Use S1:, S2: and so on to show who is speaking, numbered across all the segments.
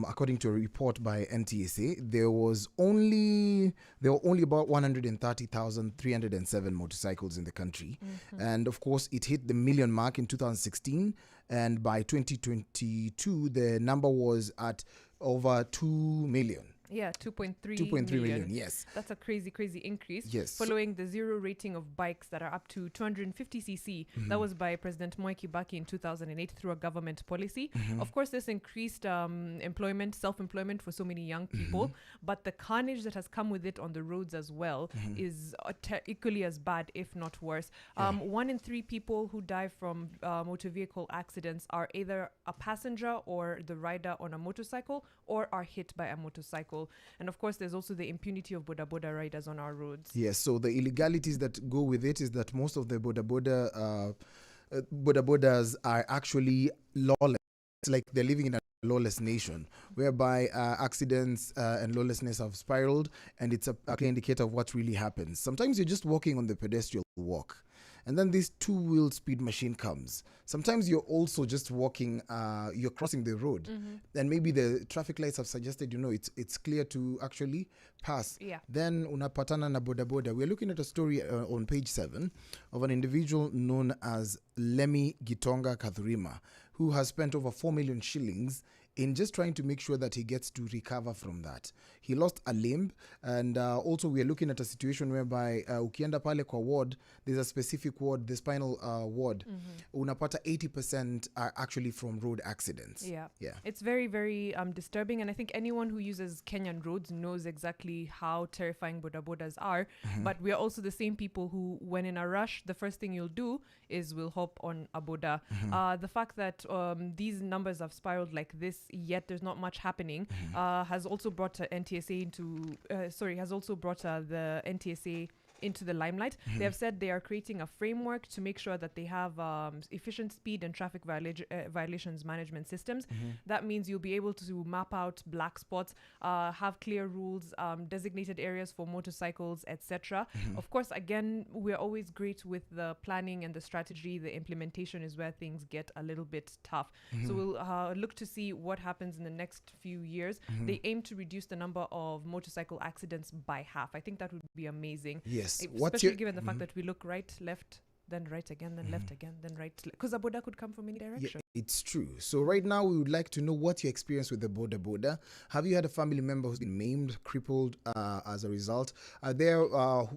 S1: according to a report by NTSA, there were only about 130,307 motorcycles in the country, and of course, it hit the million mark in 2016, and by 2022, the number was at over 2 million.
S2: Yeah, 2.3
S1: million, yes.
S2: That's a crazy increase.
S1: Yes.
S2: Following the zero rating of bikes that are up to 250cc. That was by President Moi Kibaki in 2008 through a government policy. Of course, this increased self-employment for so many young people, but the carnage that has come with it on the roads as well is equally as bad, if not worse. 1 in 3 people who die from motor vehicle accidents are either a passenger or the rider on a motorcycle or are hit by a motorcycle. And of course, there's also the impunity of boda boda riders on our roads.
S1: Yes, so the illegalities that go with it is that most of the boda bodas are actually lawless. It's like they're living in a lawless nation, whereby accidents and lawlessness have spiraled, and it's a clear indicator of what really happens. Sometimes you're just walking on the pedestrian walk, and then this two-wheel speed machine comes. Sometimes you're also just walking, you're crossing the road, and maybe the traffic lights have suggested, it's clear to actually pass.
S2: Yeah.
S1: Then unapatana na boda boda. We're looking at a story on page 7 of an individual known as Lemmy Gitonga Kathurima, who has spent over 4 million shillings in just trying to make sure that he gets to recover from that. He lost a limb, and also we are looking at a situation whereby ukienda pale kwa ward, there's a specific ward, the spinal ward. Unapata 80% are actually from road accidents.
S2: Yeah. It's very, very disturbing, and I think anyone who uses Kenyan roads knows exactly how terrifying boda bodas are. But we are also the same people who, when in a rush, the first thing you'll do is we'll hop on a boda. The fact that these numbers have spiraled like this, yet there's not much happening, has also brought the NTSA into the limelight. They have said they are creating a framework to make sure that they have efficient speed and traffic violations management systems. That means you'll be able to map out black spots, have clear rules, designated areas for motorcycles, etc. Of course, again, we're always great with the planning and the strategy. The implementation is where things get a little bit tough. So we'll look to see what happens in the next few years. They aim to reduce the number of motorcycle accidents by half. I think that would be amazing.
S1: Yes.
S2: Especially given the fact that we look right, left, then right again, then left again, then right. Because a boda could come from any direction.
S1: Yeah, it's true. So right now, we would like to know what your experience with the boda boda. Have you had a family member who's been maimed, crippled as a result? Are there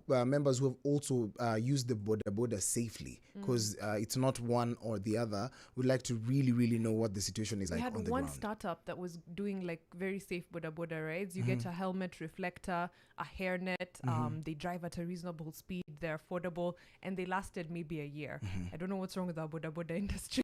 S1: members who have also used the boda boda safely? Because it's not one or the other. We'd like to really, really know what the situation is like on the ground.
S2: We had one startup that was doing like very safe boda boda rides. You get a helmet, reflector, a hairnet. They drive at a reasonable speed. They're affordable, and they lasted maybe a year. I don't know what's wrong with our boda boda industry.